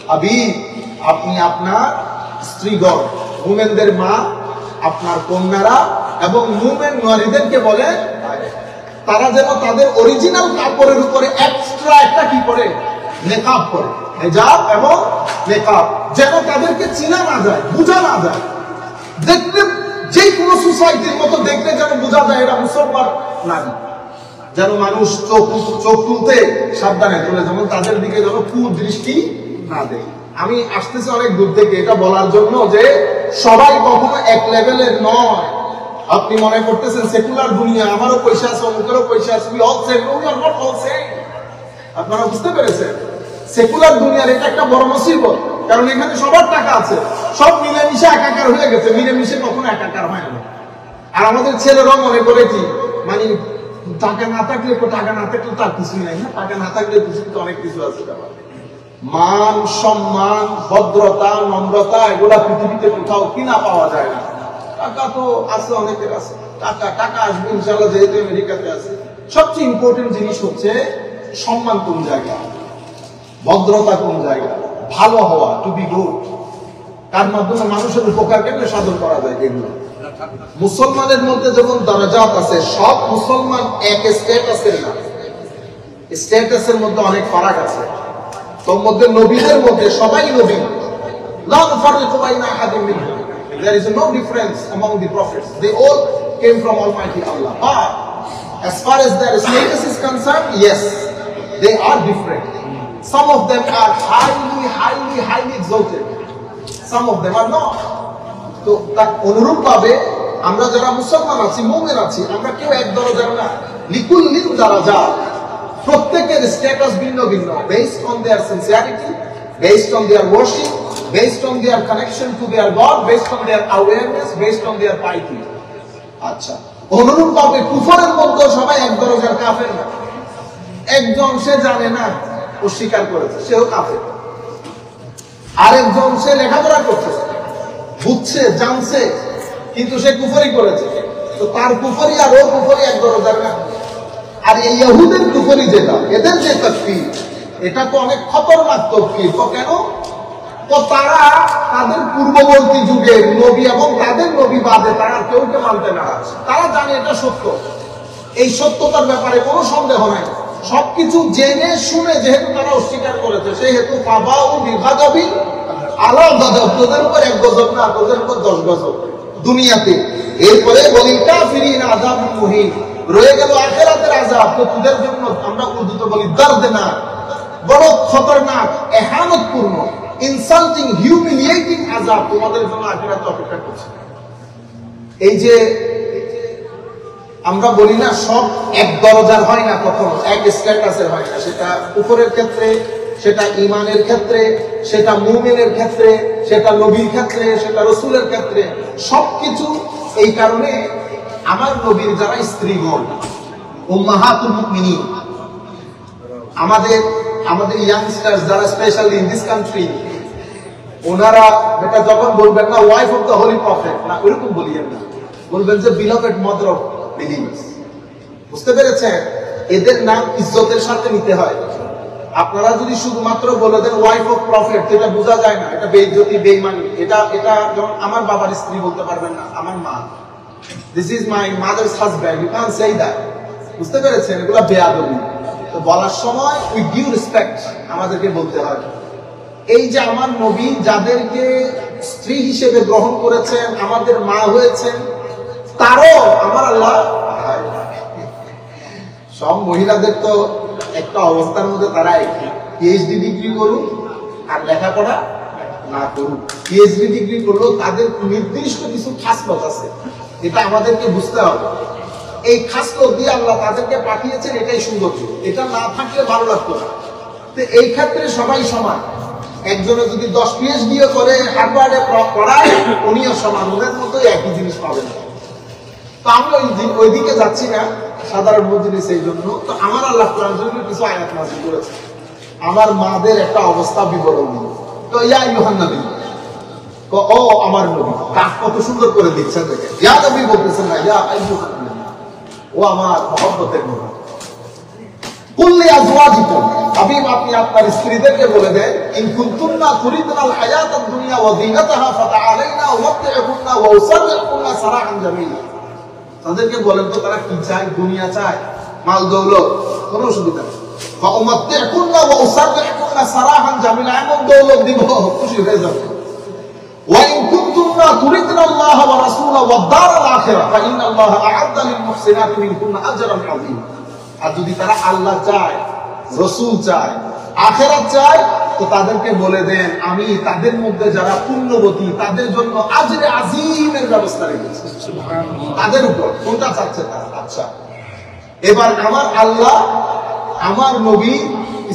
হাবিব, আপনি আপনার স্ত্রীগণ, মুমিনদের মা, আপনার কন্যারা এবং মুমিন নারীদেরকে বলে তারা যেন তাদের অরিজিনাল কাপড়ের উপরে এক্সট্রা একটা কি করে, নেকাব করে, হিজাব এবং নেকাব, যেন তাদেরকে চিনা না যায়, বোঝা না যায়। দেখতে যে কোনো সোসাইটির মতো দেখতে যেন বোঝা যায় এটা মুসলমান নারী, যেন মানুষ চোখ তুলতে সাবধানে তুলে, যেমন তাদের দিকে যেন কুদৃষ্টি না দেয়। আমি আসতেছি অনেক দূর থেকে এটা বলার জন্য যে সবাই কখনো এক লেভেলের নয়। আপনি মনে করতেছেন সেকুলার দুনিয়া, আমারও পয়সা আছে, অমুকেরও পয়সা আছে, আপনারা বুঝতে পেরেছেন? সেকুলার দুনিয়ার এটা একটা বড় মুসিবত, কারণ এখানে সবার টাকা আছে, সব মিলেমিশে একাকার হয়ে গেছে, মিলেমিশে কখনো একাকার হয় না। আর আমাদের ছেলেরাও মনে করে কি, মানে টাকা না থাকলে তার কিছুই নাই, না টাকা না থাকলে কিছু অনেক কিছু আছে। মান সম্মান, ভদ্রতা, নম্রতা এগুলা পৃথিবীতে কোথাও কিনা পাওয়া যায় না। টাকা তো আছে, অনেকের আছে, টাকা আসবে ইনশাআল্লাহ, যেহেতু আমেরিকাতে আছে। সবচেয়ে ইম্পর্টেন্ট জিনিস হচ্ছে সম্মান কোন জায়গা, ভদ্রতা কোন জায়গা, ভালো হওয়া, টু বি গুড, তার মাধ্যমে মানুষের উপকার কেমনে সাধন করা যায়। এগুলো মুসলমানের মধ্যে যেমন দরজাত আছে, সব মুসলমান এক স্ট্যাটাসের না, স্ট্যাটাসের মধ্যে অনেক ফারাক আছে। তোর মধ্যে নবীদের মধ্যে সবাই নবী, লা নুফাররিকু বাইনা আহাদিন মিনহুম, there is no difference among the prophets, they all came from Almighty Allah. But as far as their status is concerned, yes, they are different. Some of them are highly exalted, some of them are not. তো তার অনুরূপ ভাবে আমরা যারা মুসলমান আছি, মুমিন আছি, আমরা কেউ এক দরজার না। লিকুল্লিন দারাজাত, প্রত্যেকের স্ট্যাটাস ভিন্ন ভিন্ন, based on their sincerity, based on their worship, based on their connection to their god, based on their awareness, based on their পাইটি। আচ্ছা, অনুরূপ ভাবে কুফরের মধ্যে সবাই এক দরজার কাফের না। একজন সে জানে না, অস্বীকার করেছে, সেও কাফের। আরেকজন সে লেখাপড়া করছে, বুঝছে, জানছে, কিন্তু সে কুফরি করেছে, তো তার কুফরি আর ওর কুফরি এক দরজার না। আর এই ইহুদের কুফরি যেটা, এদের যে তাকফীর, এটা তো অনেক খতরনাক তাকফীর। তো কেন? তো তারা তাদের পূর্ববর্তী যুগের নবী এবং তাদের নবী বাদে তারা কেউকে মানতে নারাজ। তারা জানে এটা সত্য, এই সত্যতার ব্যাপারে কোনো সন্দেহ নাই। সবকিছু জেনে শুনে যেহেতু তারা অস্বীকার করেছে, সেহেতু পাবাউ বিগাদাবি আলা গাদাব, তোদের উপর এক গজব না, তোদের উপর 10 গজব দুনিয়াতে। এরপরে বলি কাফিরিন আযাবুন মুহিন, রয়ে গেল আখিরাতের আযাব। তো তোদের জন্য আমরা উর্দুতে বলি দর্দনা, বড় খতরনাক, ইহানতপূর্ণ, ইনসাল্টিং, হিউমিলিয়েটিং আযাব তোমাদের জন্য আখিরাতে অপেক্ষা করছে। এই যে আমরা বলি না সব এক দরজার হয় না, কখনো এক স্ট্যাটাসের হয় না, সেটা উপরের ক্ষেত্রে, সেটা ঈমানের ক্ষেত্রে, সেটা মুমিনের ক্ষেত্রে, সেটা নবীর ক্ষেত্রে, সেটা রাসূলের ক্ষেত্রে, সবকিছু। এই কারণে আমার নবীর যারা স্ত্রীগণ, উম্মাহাতুল মুমিনিন, আমাদের ইয়াংস্টার্স যারা স্পেশালি ইন দিস কান্ট্রি, ওনারা এটা যখন বলবেন না wife of the holy prophet, না ওইরকম বলিয়েন না, বলবেন যে বিলভেড মাদার অফ বিলিভার্স। বুঝতে পেরেছেন? এদের নাম ইজ্জতের সাথে নিতে হয়। আপনারা যদি শুধুমাত্র বলে দেন ওয়াইফ অফ প্রফেট, এটা বোঝা যায় না, এটা বেইজ্জতি, বেঈমানি। এটা যেমন আমার বাবার স্ত্রী বলতে পারবেন না, আমার মা, this is my mother's husband, you can say that. বুঝতে পেরেছেন? এগুলো বেয়াদবি। তো বলার সময় উইথ ডিউ রেসপেক্ট আমাদেরকে বলতে হয়। এই যে আমার নবী যাদেরকে স্ত্রী হিসেবে গ্রহণ করেছেন, আমাদের মা হয়েছেন, তারও আমার আল্লাহ, সব মহিলাদের তো একটা অবস্থার মধ্যে তারা পিএইচডি ডিগ্রি করুক আর লেখাপড়া না করুক, পিএইচডি ডিগ্রি করলেও তাদের নির্দিষ্ট কিছু খাসলত আছে, এটা আমাদেরকে বুঝতে হবে। এই খাসলত দিয়ে আল্লাহ তাদেরকে পাঠিয়েছেন, এটাই সৌন্দর্য। এটা না থাকলে ভালো লাগতো না। তো এই ক্ষেত্রে সবাই সমান। একজনে যদি 10 পিএইচডি করে হার্ভার্ডে পড়ায়, উনিও সমান, ওদের মতো একই জিনিস পাবেন। তো আমরা ওইদিকে যাচ্ছি না, সাধারণ মজলিস। এই জন্য তো আমার আল্লাহ কোরআন শরীফে কিছু আয়াত নাযিল করেছে আমার মাদের একটা অবস্থা বিবরণ নিয়ে। তো ইয়া আইয়ুহান নবী, ও আমার নবী, কাজ কত সুন্দর করে দিচ্ছেন দেখে। ইয়া নবী বলতেছেন না, ইয়া আইয়ুহান নবী, ও আমার মহব্বতের নবী। কুল্লি আজওয়াজিকুম, হাবিব আপনি আপনার স্ত্রীদেরকে বলে দেন, ইন কুনতুন্না তুরিদনাল হায়াতাদ দুনিয়া ওয়া যিনাতাহা ফাতাআলাইনা উমাত্তিউকুন্না ওয়া উসাররিহুকুন্না সারাহান জামিলা। তাদেরকে বলেন তো তারা কি চায়, দুনিয়া চায়, মাল দৌলত, কোনো অসুবিধা নেই। ফা উমাত্তিউকুন্না ওয়া উসাররিহুকুন্না সারাহান জামিলা, এমন দৌলত দিব খুশি হয়ে যাবে। ওয়া ইন কুনতুন্না তুরিদনাল্লাহ ওয়া রাসূলাহু ওয়াদ দারাল আখিরাহ ফা ইন্নাল্লাহা আ'আদ্দা লিল মুহসিনাতি মিনকুন্না আজরান আযীমা। আর যদি তারা আল্লাহ চায়, রাসূল চায়, আখিরাত চায়, তো তাদেরকে বলে দেন আমি তাদের মধ্যে যারা পুণ্যবতী তাদের জন্য আজরে আজিমের ব্যবস্থা রেখেছি। তাদের উপর কোনটা চাচ্ছে তারা? আচ্ছা, এবার আমার আল্লাহ আমার নবী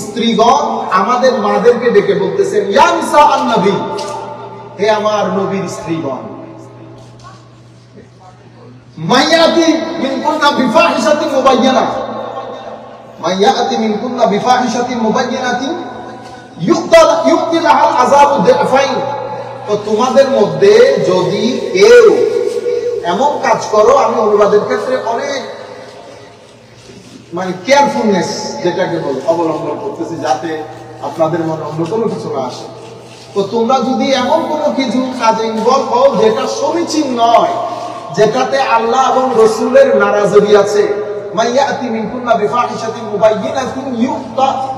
স্ত্রীগণ আমাদের মাদেরকে ডেকে বলতেছেন, ইয়া নিসা আন-নবী, হে আমার নবীর স্ত্রীগণ, মাইয়াতি মিনকুন্না বিফাহিশাতিন মুবায়্যানাহ, মাইয়াতি মিনকুন্না বিফাহিশাতিন মুবায়্যানাতিন ইউক্তি লাহাল আযাবু দিফাইন। তো তোমাদের মধ্যে যদি কেউ এমন কাজ করো, আমি অনুবাদের ক্ষেত্রে অনেক কেয়ারফুলনেস যেটাকে বলে অবলম্বন করতেছি যাতে আপনাদের মনে অন্য কোনো কিছু না আসে। তো তোমরা যদি এমন কোনো কিছু কাজে ইনভলভ হও যেটা সমীচীন নয়, যেটাতে আল্লাহ এবং রাসূলের নারাজগি আছে, মাইয়াতি মিনকুন্না বিফাহিশাতিন মুবায়্যানাতিন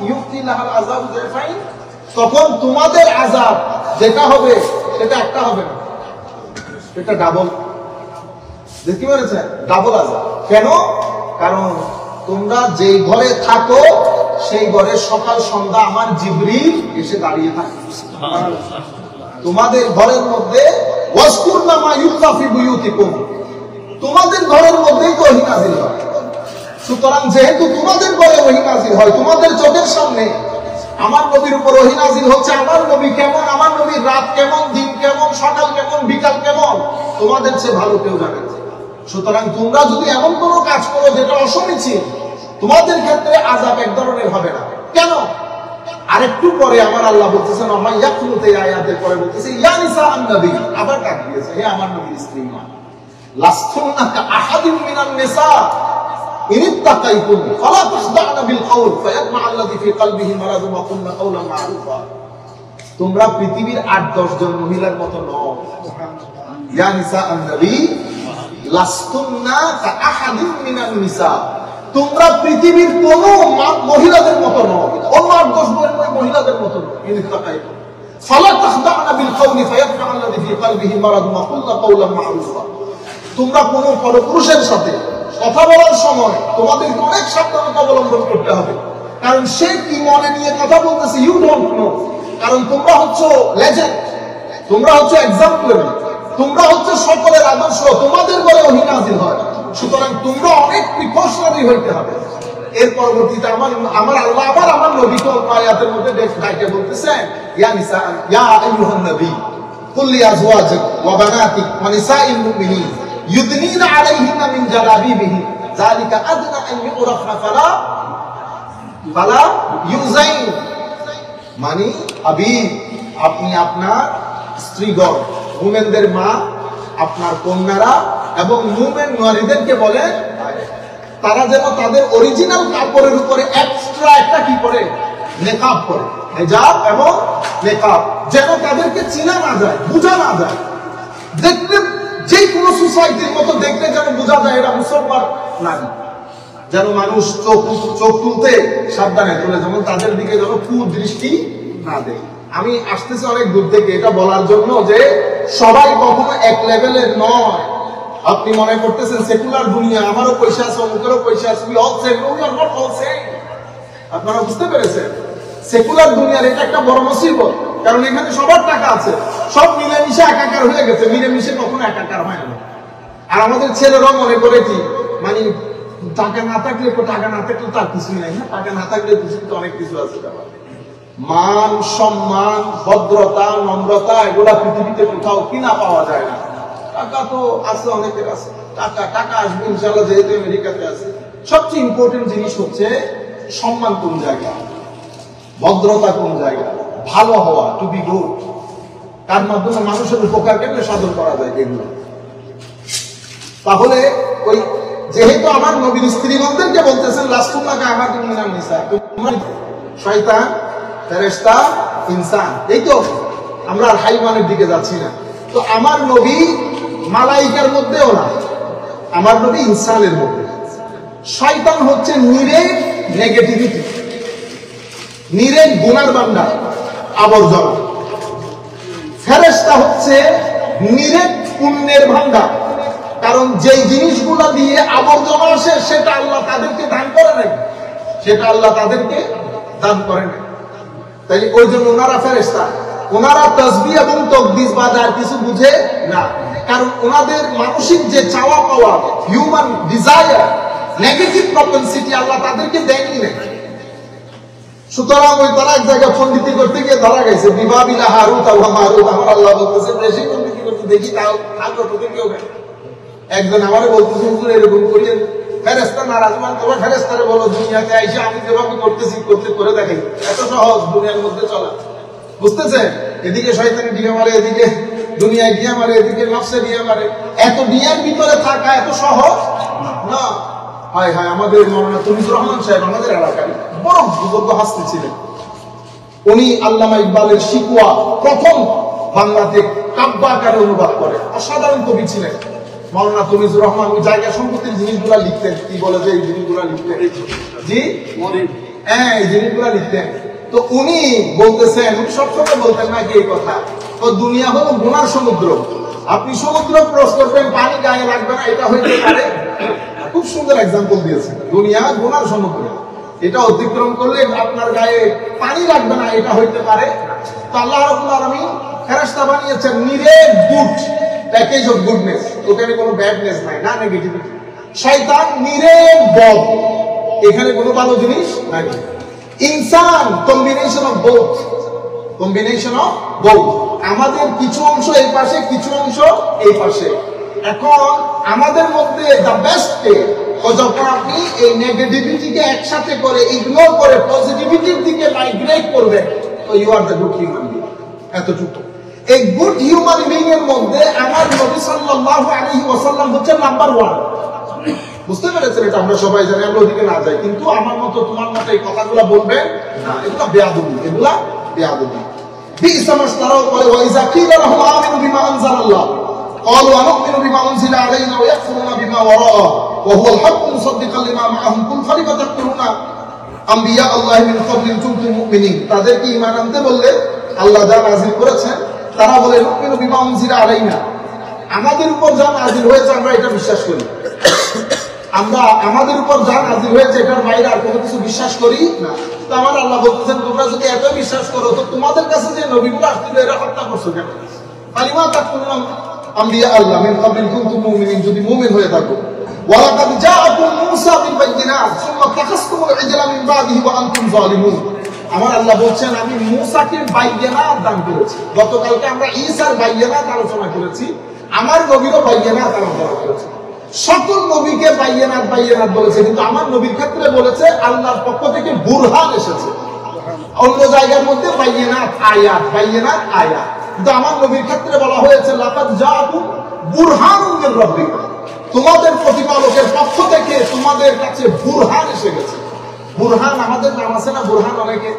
ইউক্তি লাহাল আযাবু দিফাইন, তখন তোমাদের আযাব যেটা হবে সেটা একটা হবে না, এটা ডাবল। দেখতে পেরেছেন? ডাবল আযাব। কেন? কারণ তোমরা যেই ঘরে থাকো সেই ঘরে সকাল সন্ধ্যা আমার জিবরিল এসে দাঁড়িয়ে থাকে। তোমাদের ঘরের মধ্যে ওয়াজকুরনা মা ইউতলা ফি বুয়ুতিকুম, তোমাদের ঘরের মধ্যেই তো ওহী নাযিল হয়। সুতরাং যেহেতু তোমাদের ঘরে ওহী নাযিল হয়, তোমাদের চোখের সামনে আমার নবীর উপর ওহী নাযিল হচ্ছে, আমার নবী কেমন, আমার নবীর রাত কেমন, দিন কেমন, সকাল কেমন, বিকাল কেমন, তোমাদের চেয়ে ভালো কেউ জানে না। সুতরাং তোমরা যদি এমন কোনো কাজ করো যেটা অসমীচীন, তোমাদের ক্ষেত্রে আযাব এক ধরনের হবে না। কেন? আরেকটু পরে আমার আল্লাহ বলতেছেন, আমার ইয়াকুনুতে আয়াতের পরে বলতেছে, ইয়া নিসা আন-নবী, আবার ডাক দিয়েছে, হে আমার নবীর স্ত্রীগণ, লাস্তুন্না কাআহাদিন মিনান নিসা ইন ইত্তাকাইতুম ফালা তাখদা'না বিল কওল ফায়াতমা আল্লাযী ফি কলবিহি মারাদুন ওয়া কুলনা কাওলান মা'রুফা। তোমরা পৃথিবীর ৮-১০ জন মহিলার মতো নও। ইয়া নিসা আন-নবী লাস্তুন্না কাআহাদিন মিনান নিসা, তোমরা পৃথিবীর কোন মহিলাদের মতো নও, অন্য ৮-১০ মহিলাদের মতো নও। ইন ইত্তাকাইতুম ফালা তাখদা'না বিল কওলি ফায়াতমা আল্লাযী ফি কলবিহি মারাদুন ওয়া কুলনা কাওলান মা'রুফা। তোমরা কোন পরপুরুষের সাথে কথা বলার সময় তোমাদেরকে অনেক সাবধানতা অবলম্বন করতে হবে, কারণ সে কি মনে নিয়ে কথা বলতেছে ইউ ডোন্ট নো। কারণ তোমরা হচ্ছে লেজেন্ড, তোমরা হচ্ছে এক্সাম্পলারি, তোমরা হচ্ছে সকলের আদর্শ, তোমাদের ঘরে ওহী নাযিল হয়। সুতরাং তোমরা অনেক প্রিকশনারি হইতে হবে। এর পরবর্তীতে আমার আল্লাহ আবার আমার নবীকে আয়াতের মধ্যে ডাকে বলতেছেন, ইয়া নিসা ইয়া আইয়ুহান নবী কুল লি আজওয়াজিক ওয়া বানাতিক ওয়া নিসাইল মুমিনিন ইউদনিনা আলাইহিন্না মিন জালাবিবিহিন যালিকা আদনা আন ইউরাফনা ফালা ইউযাইন। মানে হাবিব আপনি আপনার স্ত্রীগণ, মুমিনদের মা, আপনার কন্যারা এবং মুমিন নারীদেরকে বলেন তারা যেন তাদের অরিজিনাল কাপড়ের উপরে এক্সট্রা একটা কি করে, নেকাব করে, হিজাব এবং নেকাব, যেন তাদেরকে চিনা না যায়, বোঝা না যায়। দেখতে যে কোনো সোসাইটির মতো দেখতে যেন বোঝা যায় এরা মুসলমান নারী, যেন মানুষ চোখ তুলতে সাবধানে তুলে, যেমন তাদের দিকে যেন কুদৃষ্টি না দেয়। আমি আসতেছি অনেক দূর থেকে এটা বলার জন্য যে সবাই কখনো এক লেভেলের নয়। আপনি মনে করতেছেন সেকুলার দুনিয়া, আমারও পয়সা আছে, অমুকেরও পয়সা আছে, আপনারা বুঝতে পেরেছেন? সেকুলার দুনিয়ার এটা একটা বড় মুসিবত, কারণ এখানে সবার টাকা আছে, সব মিলেমিশে একাকার হয়ে গেছে, মিলেমিশে কখনো একাকার হয় না। আর আমাদের ছেলেরাও মনে করে কি, মানে টাকা না থাকলে তার কিছুই নাই, না টাকা না থাকলে তো অনেক কিছু আছে। মান সম্মান ভদ্রতা নম্রতা এগুলা পৃথিবীতে কোথাও কিনা পাওয়া যায় না। টাকা তো আছে, অনেকের আছে, টাকা আসবে ইনশাআল্লাহ, যেহেতু আমেরিকাতে আছে। সবচেয়ে ইম্পর্টেন্ট জিনিস হচ্ছে সম্মান কোন জায়গা, ভদ্রতা কোন জায়গা, ভালো হওয়া, টু বি গুড, তার মাধ্যমে মানুষের উপকার কেমনে সাধন করা যায় এগুলো। তাহলে ওই যেহেতু আমার নবীর স্ত্রীগণদেরকে বলতেছেন লাস্তুল্লাহ কাহাতুম মিনান নিসা, তোমরা শয়তান, ফেরেশতা, ইনসান, এই তো আমরা আর হাইওয়ানের দিকে যাচ্ছি না। তো আমার নবী মালাইকার মধ্যেও না, আমার নবী ইনসানের মধ্যে। শয়তান হচ্ছে নিরেট নেগেটিভিটি, নিরেট গুনার ভান্ডার, আবর্জনা। ফেরেশতা হচ্ছে নিরেট পুণ্যের ভান্ডার, কারণ যেই জিনিসগুলো দিয়ে আবর্জনা আসে সেটা আল্লাহ তাদেরকে দান করে নাই, সেটা আল্লাহ তাদেরকে দান করে নাই। তাই ওই জন্য ওনারা ফেরেশতা, ওনারা তাসবিহ এবং তাকদীস বাদ আর কিছু বুঝে না, কারণ ওনাদের মানসিক যে চাওয়া পাওয়া, হিউম্যান ডিজায়ার, নেগেটিভ প্রপেনসিটি আল্লাহ তাদেরকে দেয়নি না। সুতরাং ওই তারা এক জায়গায় পণ্ডিতি করতে গিয়ে ধরা গেছে, বিবাহ বিলা হারুত ওয়া মারুত। আমার আল্লাহ বলতেছে বেশি পণ্ডিতি করতে দেখি তাও থাকো তোদের কেউ নেই। একজন আমারে বলতেছে হুজুর এরকম করিয়েন, ফেরেশতা নারাজ, মানে তোমার ফেরেশতারে বলো দুনিয়াতে আইসে আমি যেভাবে করতেছি করতে করে দেখাই, এত সহজ দুনিয়ার মধ্যে চলা। বুঝতেছেন? এদিকে শয়তানি ডিয়া মারে, এদিকে দুনিয়ায় ডিয়া মারে, এদিকে নফসে ডিয়া মারে। এত ডিয়ার ভিতরে থাকা এত সহজ না। হায় হায়, আমাদের মাওলানা তমিজুর রহমান সাহেব আমাদের এলাকার বড় বুজুর্গ হাসতে ছিলেন। উনি আল্লামা ইকবালের শিকওয়া প্রথম বাংলাতে কাব্য আকারে অনুবাদ করে, অসাধারণ কবি ছিলেন মাওলানা তমিজুর রহমান। ওই জায়গা সম্পত্তির জিনিসগুলা লিখতেন, কি বলে যে এই জিনিসগুলা লিখতেন, জি হ্যাঁ এই জিনিসগুলা লিখতেন। তো উনি বলতেছেন, উনি সবসময় বলতেন নাকি এই কথা, তো দুনিয়া হলো গুনার সমুদ্র, আপনি সমুদ্র ক্রস করবেন পানি গায়ে লাগবে না, এটা হইতে পারে। খুব সুন্দর এক্সাম্পল দিয়েছেন, দুনিয়া গুনার সমুদ্র, এটা অতিক্রম করলে আপনার গায়ে পানি লাগবে না, এটা হইতে পারে। তো আল্লাহ রাব্বুল আলামিন ফেরেশতা বানিয়েছেন নিরেট গুড প্যাকেজ অফ গুডনেস, ওখানে কোনো ব্যাডনেস নাই, না নেগেটিভিটি। শয়তান নিরেট বদ, এখানে কোনো ভালো জিনিস নাই। ইনসান combination of both, combination of both. আমাদের কিছু অংশ এই পাশে, কিছু অংশ এই পাশে। এখন আমাদের মধ্যে দ্য বেস্ট কে, যখন আপনি এই নেগেটিভিটিকে একসাথে করে ইগনোর করে পজিটিভিটির দিকে মাইগ্রেট করবেন, তো you are the good human being. এতটুকু। এই গুড হিউম্যান বিং এর মধ্যে আমার নবী সাল্লাল্লাহু আলাইহি ওয়াসাল্লাম হচ্ছে নাম্বার 1। বুঝতে পেরেছেন? এটা আমরা সবাই জানি, আমরা ওদিকে না যাই, কিন্তু আমার মতো তোমার মতো এই কথাগুলো বলবেন না, এগুলা বেয়াদবি, এগুলা বেয়াদবি। বি'সা মাশতারাউ ওয়া ইযা কিলা লাহুম আমিনু বিমা আনজালাল্লাহ قالوا أنؤمن بما أنزل علينا ويكفرون بما وراءه وهو الحق مصدقا لما معهم قل فلم تقتلون أنبياء الله من قبل إن كنتم مؤمنين। তাদেরকে ঈমান আনতে বললে আল্লাহ যা নাযিল করেছেন, তারা বলে নুমিনু বিমা উনজিলা আলাইনা, আমাদের উপর যা নাযিল হয়েছে আমরা এটা বিশ্বাস করি, আমরা আমাদের উপর যা নাযিল হয়েছে এটার বাইরে আর কোনো কিছু বিশ্বাস করি না। তো আমার আল্লাহ বলতেছেন তোমরা যদি এত বিশ্বাস করো, তো তোমাদের কাছে যে নবীগুলো আসছিল এরা হত্যা করছো কেন? ফালিমা তাকুলুনা আম্বিয়া আল্লাহ মিন ক্বাবলি কুনতুম মুমিনিন, যদি মুমিন হয়ে থাকো। ওয়ালাকাদ জাআকুম মূসা বিল বাইয়িনাত সুম্মা তাখাসতুমুল ইজলা মিন বাদিহি ওয়া আনতুম যালিমুন। আমার আল্লাহ বলছেন আমি মূসাকে বাইয়িনাত দান করেছি। গতকালকে আমরা ঈসার বাইয়িনাত আলোচনা করেছি, আমার নবীরও বাইয়িনাত আলোচনা করেছি। সকল নবীকে বাইয়িনাত বাইয়িনাত বলেছে, কিন্তু আমার নবীর ক্ষেত্রে বলেছে আল্লাহর পক্ষ থেকে বুরহান এসেছে। অন্য জায়গার মধ্যে বাইয়িনাত আয়াত, বাইয়িনাত আয়াত, কিন্তু আমার নবীর ক্ষেত্রে বলা হয়েছে লাকাদ জাআকুম বুরহানুম মির রাব্বিকুম, তোমাদের প্রতিপালকের পক্ষ থেকে তোমাদের কাছে বুরহান এসে গেছে। বুরহান আমাদের নাম আছে না, বুরহান অনেকে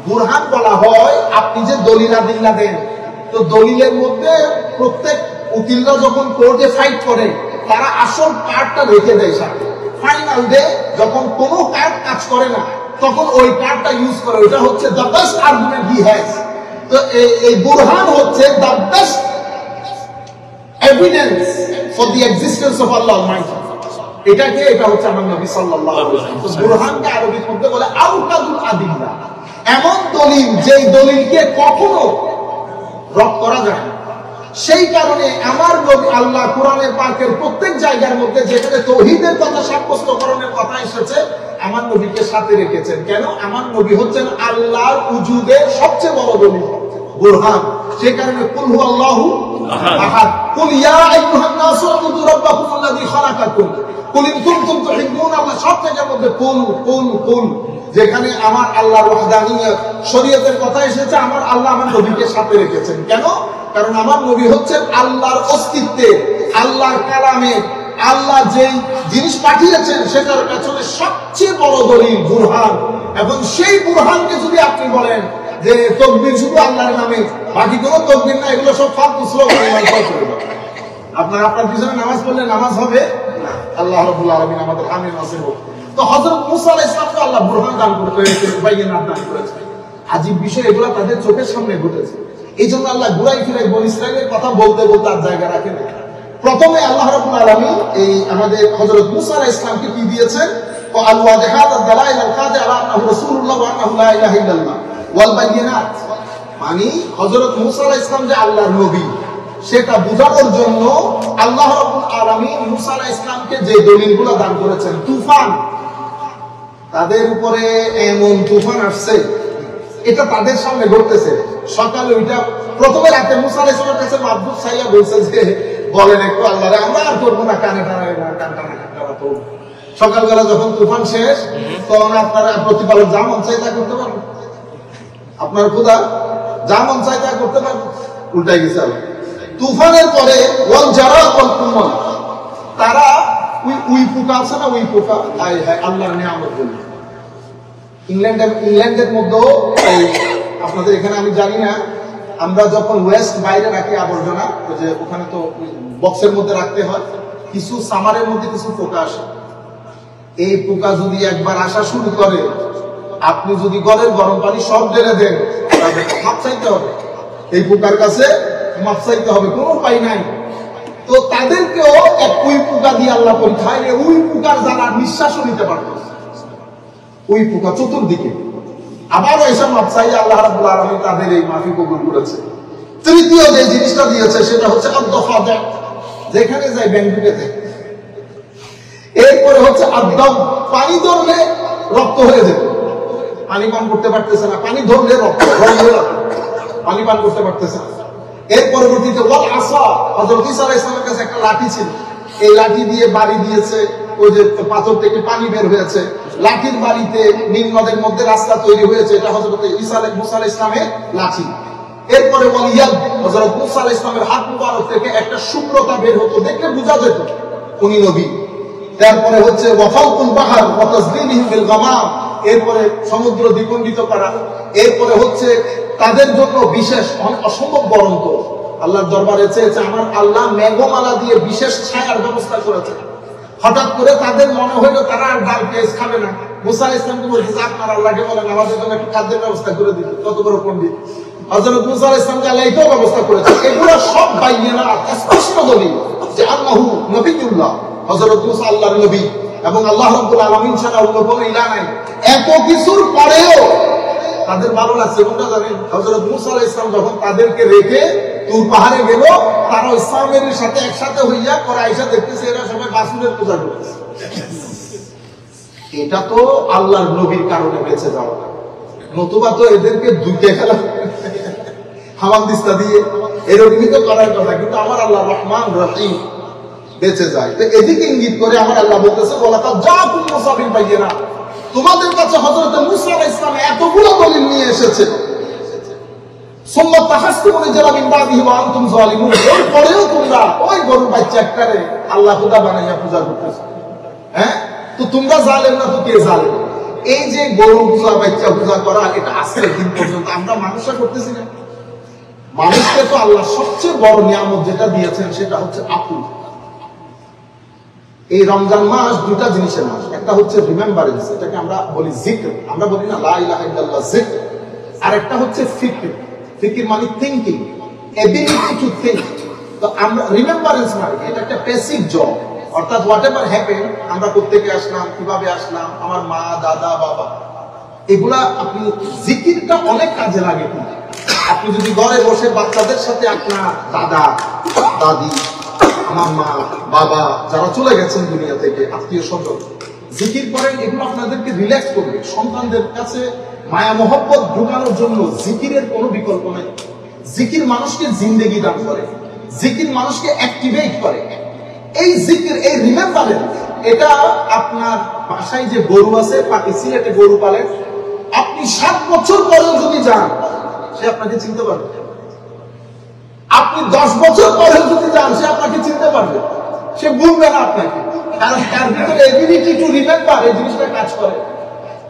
বুরহান বলা হয় আপনি যে দলিলাদিল্লা দেন, তো দলিলের মধ্যে প্রত্যেক উকিলরা যখন কোর্টে ফাইট করে তারা আসল কার্ডটা রেখে দেয় সাথে, ফাইনাল ডে যখন কোনো কার্ড কাজ করে না তখন ওই কার্ডটা ইউজ করে, ওটা হচ্ছে the best argument he has. তো এই বুরহান হচ্ছে the best evidence for the existence of Allah Almighty. এটাকে এটা হচ্ছে আমার নবী সাল্লাল্লাহু আলাইহি ওয়াসাল্লাম। তো বুরহানকে আরবির মধ্যে বলে আউকাদুল আদিল্লা, এমন দলিল যেই দলিলকে কখনো রদ করা যায় না। সেই কারণে আমার নবী আল্লাহ কোরআনের পাকের প্রত্যেক জায়গার মধ্যে যেখানে তাওহীদের কথা সাব্যস্তকরণের কথা এসেছে আমার নবীকে সাথে রেখেছেন। কেন? আমার নবী হচ্ছেন আল্লাহর উজুদের সবচেয়ে বড় দলিল, বুরহান। সেই কারণে কুল হুয়াল্লাহু আহাদ, কুল ইয়া আইয়ুহান নাসু উবুদু রাব্বাকুমুল্লাযী খালাকাকুম, কুল ইন কুনতুম তুহিব্বুনাল্লাহ, সব জায়গার মধ্যে কুল কুল কুল। যেখানে আমার আল্লাহর ওয়াহদানিয়ত শরীয়তের কথা এসেছে আমার আল্লাহ আমার নবীকে সাথে রেখেছেন। কেন? কারণ আমার নবী হচ্ছেন আল্লাহর অস্তিত্বে, আল্লাহর কালামে আল্লাহ যেই জিনিস পাঠিয়েছেন সেটার পেছনে সবচেয়ে বড় দলিল বুরহান, এবং সেই বুরহানকে যদি আপনি বলেন যে তাকবীর শুধু আল্লাহর নামে, বাকি কোনো তাকবীর না, এগুলো সব ফালতু স্লোগান, আপনার পিছনে নামাজ পড়লে নামাজ হবে না। আল্লাহ রাব্বুল আলামিন আমাদের আমিন নাসির হোক। তো হযরত মুসা আলাইহিস সালামকে আল্লাহ বুরহান দান করেছেন, বাইয়িনাত দান করেছেন। আজীব বিষয়, এগুলো তাদের চোখের সামনে ঘটেছে। এই জন্য আল্লাহ ঘুরাই ফিরাই বনী ইসরাঈলের কথা বলতে বলতে আর জায়গা রাখেন। প্রথমে আল্লাহ রাব্বুল আলামিন এই আমাদের হযরত মুসা আলাইহিস সালামকে কি দিয়েছেন? ও আল ওয়াদিহাত আদ দালাইল আল কাদি আলা আন্নাহু রাসূলুল্লাহ ওয়া আন্নাহু লা ইলাহা ইল্লাল্লাহ ওয়াল বাইয়িনাত, মানে হযরত মুসা আলাইহিস সালাম যে আল্লাহর নবী সেটা বোঝানোর জন্য আল্লাহ রাব্বুল আলামিন মুসা আলাইহিস সালামকে যে দলিলগুলো দান করেছেন। তুফান, তাদের উপরে এমন তুফান আসছে, এটা তাদের সামনে ঘটতেছে। সকালে ওইটা প্রথমে রাতে মুসা আলাইহিস সালামের কাছে মাবুদ সাইয়া বলছে যে বলেন একটু আল্লাহরে, আমরা আর করবো না, কানে টানাই না, কান টানা তো। সকালবেলা যখন তুফান শেষ, তখন আপনারা প্রতিপালক যা মন চাই তা করতে পারবেন, আপনার খোদা যা মন চাই তা করতে পারবেন। উল্টাই গেছে। তুফানের পরে ওয়াল জারাদ ওয়াল কুমল, তারা উই পোকা আছে না, উই পোকা, হায় হায় আল্লাহর নিয়ামত বলি। ইংল্যান্ডের মধ্যেও আপনাদের এখানে আমি জানি না, আমরা যখন ওয়েস্ট বাইরে রাখি আবর্জনা, যে ওখানে তো বক্সের মধ্যে রাখতে হয়, কিছু সামারের মধ্যে কিছু পোকা আসে। এই পোকা যদি একবার আসা শুরু করে, আপনি যদি ঘরের গরম পানি সব ঢেলে দেন, তাহলে মাপ চাইতে হবে, এই পোকার কাছে মাপ চাইতে হবে, কোনো উপায় নাই। তো তাদেরকেও এক উই পোকা দিয়ে আল্লাহ পরীক্ষায়, উই পোকার যারা নিঃশ্বাসও নিতে পারত, ওই পোকা চতুর্দিকে আবার এসব মাপ চাইলে আল্লাহ রাব্বুল আলামিন তাদের এই মাফি কবুল করেছে। তৃতীয় যে জিনিসটা দিয়েছে সেটা হচ্ছে আদ-দাফাদা, যেখানে যায় ব্যাংক ঢুকে যায়। এরপরে হচ্ছে আদ-দাম, পানি ধরলে রক্ত হয়ে যেত, পানি পান করতে পারতেছে না, পানি ধরলে রক্ত, পানি পান করতে পারতেছে না। এর পরবর্তীতে ওয়াল আসা, হযরত ঈসা আলাইহিস সালামের কাছে একটা লাঠি ছিল, এই লাঠি দিয়ে বাড়ি দিয়েছে, ওই যে পাথর থেকে পানি বের হয়েছে, লাঠির বাড়িতে নীল নদের মধ্যে রাস্তা তৈরি হয়েছে, এটা হযরত মুসা আলাইহিস সালামের লাঠি। এরপরে ওয়াল ইয়াদ, হযরত মুসা আলাইহিস সালামের হাত মুবারক থেকে একটা শুভ্রতা বের হতো, দেখলে বোঝা যেত উনি নবী। তারপরে হচ্ছে ওয়াফাউকুল বাহর ওয়া তাজলিলিহিম বিল গামাম, এরপরে সমুদ্র দ্বিখণ্ডিত করা। এরপরে হচ্ছে তাদের জন্য বিশেষ অসম্ভব বরন্ত, আল্লাহর দরবারে চেয়েছে, আমার আল্লাহ মেঘমালা দিয়ে বিশেষ ছায়ার ব্যবস্থা করেছে। হঠাৎ করে তাদের মনে হইলো তারা আর ডাল পেঁয়াজ খাবে না। মুসা আলাইহিস সালামকে বলতেছে, আপনার আল্লাহকে বলেন আমাদের জন্য একটু খাদ্যের ব্যবস্থা করে দিতে। কত বড় পণ্ডিত! হযরত মুসা আলাইহিস সালামকে আল্লাহ এটাও ব্যবস্থা করেছে। এগুলো সব বাইয়িনাত, স্পষ্ট দলিল যে আল্লাহু নবিয়ুল্লাহ, হযরত মুসা আল্লাহর নবী, এবং আল্লাহ রাব্বুল আলামিন ছাড়া অন্য কোনো ইলাহ নাই। এত কিছুর পরেও তাদের ভালো লাগছে, কোনটা জানেন? হযরত মুসা আলাইহিস সালাম যখন তাদেরকে রেখে তুর পাহাড়ে গেল, তারা ইসলামের সাথে একসাথে হইয়া করে আয়েশা দেখতেছে এরা সবাই বাসুরের পূজা করতেছে। এটা তো আল্লাহর নবীর কারণে বেঁচে যাওয়া, নতুবা তো এদেরকে দুইটা খেলা হামানদিস্তা দিয়ে এরকমই তো করার কথা। কিন্তু আমার আল্লাহ রহমান রহিম, বেঁচে যায়। তো এদিকে ইঙ্গিত করে আমার আল্লাহ বলতেছে, ওয়ালাকাদ জাআকুম মুসা বিল বাইয়িনাত, তোমাদের কাছে হযরত মুসা আলাইহিস সালাম এতগুলো দলিল নিয়ে এসেছে। সুম্মা তাহাসসুমু রিজালা মিন বাদিহি ওয়া আনতুম যালিমুন, এরপরেও তোমরা ওই গরুর বাচ্চা একটারে আল্লাহ খোদা বানাইয়া পূজা করতেছো। হ্যাঁ, তো তোমরা জালেম না তো কে জালেম? এই যে গরু পূজা, বাচ্চা পূজা করা, এটা আজকের দিন পর্যন্ত আমরা মানুষরা করতেছি না। মানুষকে তো আল্লাহ সবচেয়ে বড় নিয়ামত যেটা দিয়েছেন সেটা হচ্ছে আকল। এই রমজান মাস দুটা জিনিসের মাস, একটা হচ্ছে রিমেম্বারেন্স, এটাকে আমরা বলি জিক্র, আমরা বলি না লা ইলাহা ইল্লাল্লাহ জিক্র। আর একটা হচ্ছে ফিক্র, ফিক্র মানে থিংকিং, এবিলিটি টু থিংক। তো আমরা রিমেম্বারেন্স মানে এটা একটা প্যাসিভ জব, অর্থাৎ হোয়াট এভার হ্যাপেন, আমরা কোত্থেকে আসলাম, কিভাবে আসলাম, আমার মা, দাদা, বাবা, এগুলা আপনি জিকিরটা অনেক কাজে লাগে। আপনি যদি ঘরে বসে বাচ্চাদের সাথে আপনার দাদা, দাদি, আমার মা, বাবা যারা চলে গেছেন দুনিয়া থেকে, আত্মীয় স্বজন, জিকির করেন, এগুলো আপনাদেরকে রিল্যাক্স করবে। সন্তানদের কাছে মায়া মহব্বত ঢুকানোর জন্য জিকিরের কোনো বিকল্প নাই। জিকির মানুষকে জিন্দেগি দান করে, জিকির মানুষকে অ্যাক্টিভেট করে। এই জিকির, এই রিমেম্বারেন্স, এটা আপনার বাসায় যে গরু আছে, পাকি সিলেটে গরু পালেন, আপনি 7 বছর পরেও যদি যান, সে আপনাকে চিনতে পারবে। আপনি 10 বছর পরেও যদি যান, সে আপনাকে চিনতে পারবে। সে ভুলবে না আপনাকে, কারণ তার ভিতরে এবিলিটি টু রিমেম্বার এই জিনিসটা কাজ করে।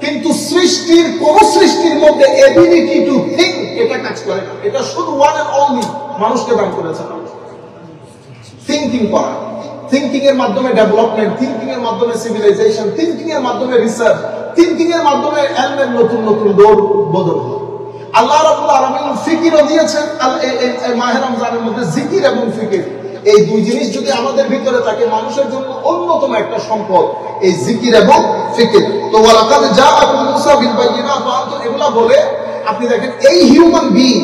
কিন্তু সৃষ্টির কোন সৃষ্টির মধ্যে এবিলিটি টু থিঙ্ক এটা কাজ করে না। এটা শুধু ওয়ান এন্ড অনলি মানুষকে দান করেছেন থিঙ্কিং করা। থিঙ্কিং এর মাধ্যমে ডেভেলপমেন্ট, থিঙ্কিং এর মাধ্যমে সিভিলাইজেশন, থিঙ্কিং এর মাধ্যমে রিসার্চ, থিঙ্কিং এর মাধ্যমে এলমের নতুন নতুন দৌড় বদল। আল্লাহ রাব্বুল আলামিন ফিকিরও দিয়েছেন মাহে রমজানের মধ্যে, জিকির এবং ফিকির, এই দুই জিনিস যদি আমাদের ভিতরে থাকে মানুষের জন্য অন্যতম একটা সম্পদ এই জিকির এবং ফিকির। তো ওয়ালাকাদ জাআকুম মূসা বিল বায়িনাত ওয়া আনতুম, এগুলা বলে আপনি দেখেন এই হিউম্যান বিং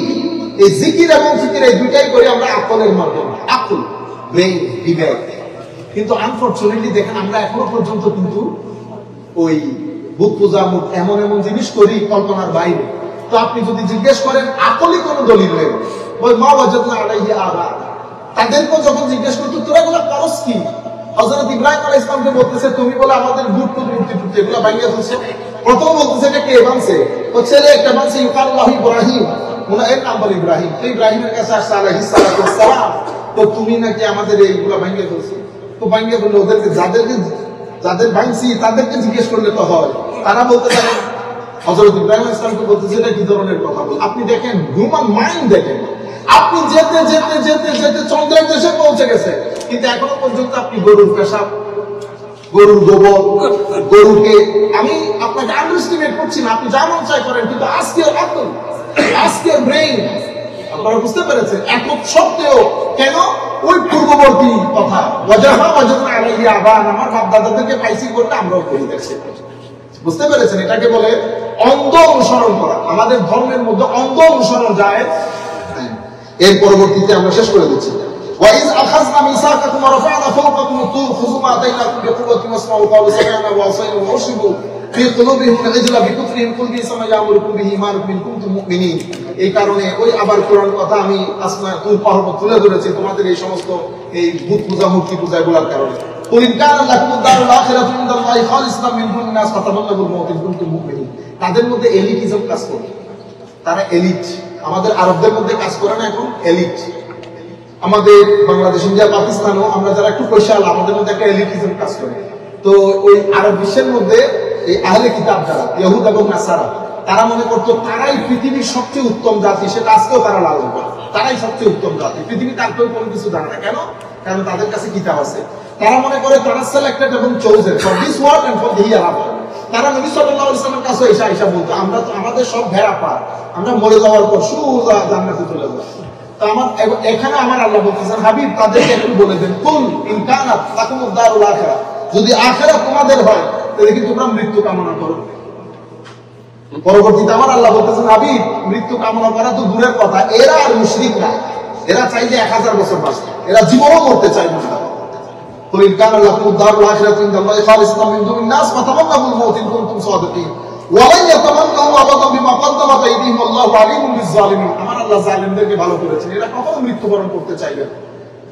এই জিকির এবং ফিকির এই দুইটাই করি আমরা আকলের মাধ্যমে, আকল ব্রেইন বিবেক। কিন্তু আনফরচুনেটলি দেখেন আমরা এখনো পর্যন্ত কিন্তু ওই বুত পূজা এমন এমন জিনিস করি কল্পনার বাইরে। তো আপনি যদি জিজ্ঞেস করেন আকলি কোন দলিল নেই, ওই মা ওয়াজাদনা আলাইহি আবা, তাদেরকে যখন জিজ্ঞেস করতো তোরা এগুলো করস কি, হযরত ইব্রাহিম আলাইহিস সালামকে বলতেছে তুমি বলে আমাদের বুত মূর্তি টুর্তি এগুলো ভাঙিয়ে দিয়েছো। প্রথম বলতেছে এটা কে বানছে, ও ছেলে একটা বানছে ইউকাল্লাহু ইব্রাহিম, এর নাম বলে ইব্রাহিম। তো ইব্রাহিমের কাছে আসছে আলাইহিস সালাতু ওয়াস সালাম, তো তুমি নাকি আমাদের এইগুলো ভাঙিয়ে দিয়েছো। তো ভাঙিয়ে বললে ওদেরকে যাদের ভাঙছি তাদেরকে জিজ্ঞেস করলে তো হয়, তারা বলতে পারে। হযরত ইব্রাহিম আলাইহিস সালামকে বলতেছে এটা কি ধরনের কথা বল। আপনি দেখেন হিউম্যান মাইন্ড দেখেন, আপনি যেতে যেতে যেতে যেতে চন্দ্রের দেশে পৌঁছে গেছে, কিন্তু এখনো পর্যন্ত আপনি গরুর পেশাব, গরুর গোবর, গরুকে, আমি আপনাকে আন্ডারস্টিমেট করছি না, আপনি যা মন চাই করেন, কিন্তু আজকের আকল, আজকের ব্রেইন, আপনারা বুঝতে পেরেছেন, এত সত্ত্বেও কেন ওই পূর্ববর্তী কথা ওয়াজাহা ওয়াজাদনা আলাইহি আবান, আমার বাপ দাদাদেরকে পাইছি করতে আমরাও করি দেখছি। বুঝতে পেরেছেন, এটাকে বলে অন্ধ অনুসরণ করা। আমাদের ধর্মের মধ্যে অন্ধ অনুসরণ যায়। এর পরবর্তীতে আমরা শেষ করে দিচ্ছি, ওয়াইজ আখাযনা মিসাকাকুম ওয়া রাফা'না ফাওকাকুম আত-তুর খুযু মা আতাইনাকুম বিকুওয়াতিন ওয়াসমা'উ ক্বালু সামি'না ওয়া আসাইনা ওয়া উশরিবু ফি কুলুবিহিম আল-ইজলা বিকুফরিহিম কুল বি'সা মা ইয়া'মুরুকুম বিহি ঈমানুকুম ইন কুনতুম মুমিনিন। এই কারণে ওই আবার কোরআন কথা আমি আসমান তুর পাহাড় তুলে ধরেছি তোমাদের এই সমস্ত এই বুত পূজা মূর্তি পূজা এগুলোর কারণে। কুল ইন কানা লাকুম দারুল আখিরাতু ইনদাল্লাহি খালিসাতাম মিন দুনিন নাস ফাতামান্নাউল মাউত ইন কুনতুম মুমিনিন। তাদের মধ্যে এলিটিজম কাজ করে, তারা এলিট। আমাদের আরবদের মধ্যে কাজ করে না এখন এলিট। আমাদের বাংলাদেশ, ইন্ডিয়া, পাকিস্তানও আমরা যারা একটু পয়সাওয়ালা আমাদের মধ্যে একটা এলিটিজম কাজ করে। তো ওই আরব বিশ্বের মধ্যে এই আহলে কিতাব যারা ইহুদ এবং নাসারা, তারা মনে করতো তারাই পৃথিবীর সবচেয়ে উত্তম জাতি, সেটা আজকেও তারা লালন করে, তারাই সবচেয়ে উত্তম জাতি, পৃথিবী তার কেউ কোনো কিছু জানে না। কেন? কারণ তাদের কাছে কিতাব আছে। তারা মনে করে তারা সিলেক্টেড এবং chosen for this world and for the hereafter. তারা নবী সাল্লাল্লাহু আলাইহি ওয়াসাল্লামের কাছে এসে বলতো আমরা তো আমাদের সব ভেড়া পার, আমরা মরে যাওয়ার পর সোজা জান্নাতে চলে যাব। তো আমার এখানে আমার আল্লাহ বলতেছেন হাবিব তাদেরকে একটু বলে দেন, কুল ইন কানাত লাকুমুদ দারুল আখিরাহ, যদি আখিরাত তোমাদের হয় তাহলে কি তোমরা মৃত্যু কামনা করো। পরবর্তীতে আমার আল্লাহ বলতেছেন হাবিব মৃত্যু কামনা করা তো দূরের কথা, এরা আর মুশরিকরা, এরা চাই যে 1000 বছর বাঁচতে, এরা জীবনও মরতে চায় না। কুল ইন কানা লাকুমুদ দারুল আখিরাতু ইনদাল্লাহি খালিসাতাম মিন দুনিন নাস ফাতামান্নাউল মাউত ইন কুনতুম সাদিকিন ওয়া লা ইয়াতামান্নাউ আবাদান বিমা কদ্দামাত আইদিহিম আল্লাহু আলিমুম বিজ-জালিমিন। আমার আল্লাহ জালিমদেরকে ভালো করেছেন, এরা কখনো মৃত্যুবরণ করতে চাইবে না।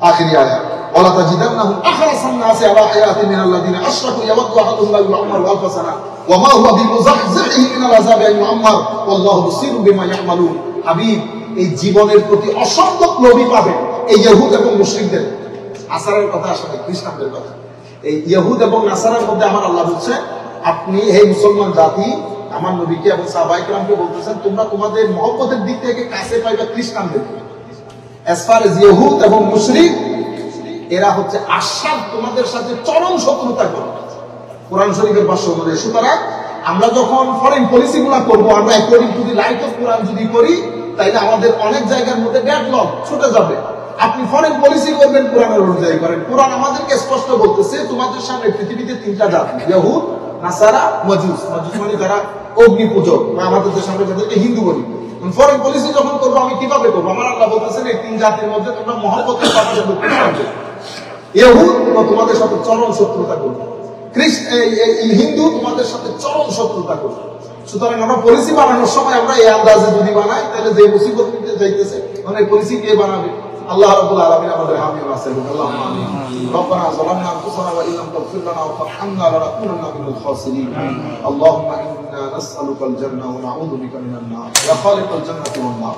আখিরি আয়াত, ওয়ালা তাজিদান্নাহুম আহরাসান নাসি আলা হায়াতিন মিনাল্লাযিনা আশরাকু ইয়াওয়াদু আহাদুহুম লা ইউআম্মারু আলফা সানা ওয়া মা হুয়া বিমুযাহজিহি মিনাল আযাবি আন ইউআম্মার ওয়াল্লাহু বাসীরুম বিমা ইয়া'মালুন। হাবিব এই জীবনের প্রতি অসংখ্য লোভী পাবে এই ইহুদ এবং মুশরিকদের। আসারের কথা আসলে খ্রিস্টানদের কথা, এই ইহুদ এবং নাসারার মধ্যে আমার আল্লাহ বলছে আপনি হে মুসলমান জাতি আমার নবীকে এবং সাহাবায়ে কেরামকে বলতেছেন তোমরা তোমাদের মহব্বতের দিক থেকে কাছে পাইবে খ্রিস্টানদেরকে। as far as ইহুদ এবং মুশরিক এরা হচ্ছে আশাদ তোমাদের সাথে চরম শত্রুতা করে কোরআন শরীফের ভাষ্য অনুযায়ী। সুতরাং আমরা যখন ফরেন পলিসি গুলা করবো, আমরা according to the light of Quran যদি করি তাইলে আমাদের অনেক জায়গার মধ্যে ডেডলক ছুটে যাবে। আপনি ফরেন পলিসি করবেন কোরআনের অনুযায়ী করেন। কোরআন আমাদেরকে স্পষ্ট বলতেছে তোমাদের সামনে পৃথিবীতে 3টা জাতি, ইহুদ, নাসারা, মাজুস। মাজুস মানে যারা অগ্নি পূজক, আমাদের দেশে আমরা যাদেরকে হিন্দু বলি। ফরেন পলিসি যখন করবো আমি কিভাবে করবো? আমার আল্লাহ বলতেছেন এই 3 জাতির মধ্যে তোমরা মহব্বতের পাশাপাশি ইহুদ তোমাদের সাথে চরম শত্রুতা করবে, হিন্দু তোমাদের সাথে চরম শত্রুতা করবে। সুতরাং আমরা পলিসি বানানোর সময় আমরা এই আন্দাজে যদি বানাই তাহলে যে মুসিবত নিতে যাইতেছে মানে পলিসি কে বানাবে? আল্লাহ রাব্বুল আলামিন আমাদের হামিম আছেন। আল্লাহুম্মা আমিন। রব্বানা যালামনা আনফুসানা ওয়া ইল্লাম তাগফির লানা ওয়া তারহামনা লানাকুনান্না মিনাল খাসিরিন। আল্লাহুম্মা ইন্না নাসআলুকাল জান্নাহ ওয়া নাউযু বিকা মিনান নার। ইয়া খালিকাল জান্নাতি ওয়ান নার।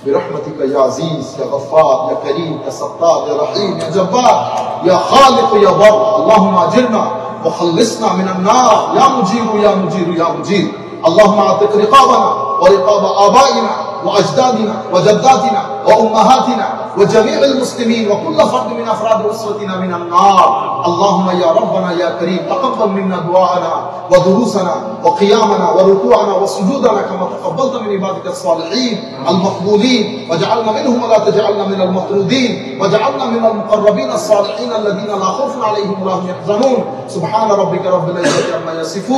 برحمتك يا عزيز يا غفار يا كريم يا ستار يا رحيم يا جبار يا خالق يا بر. اللهم اجرنا وخلصنا من النار يا مجير يا مجير يا مجير. اللهم اعتق رقابنا ورقاب آبائنا وأجدادنا وجداتنا وأمهاتنا وجميع المسلمين وكل فرد من أفراد أسرتنا من النار. اللهم يا ربنا يا كريم تقبل منا دعاءنا ودروسنا وقيامنا وركوعنا وسجودنا كما تقبلت من عبادك الصالحين المقبولين، واجعلنا منهم ولا تجعلنا من المطرودين، واجعلنا من المقربين الصالحين الذين لا خوف عليهم ولا هم يحزنون. سبحان ربك رب العزة عما يصفون.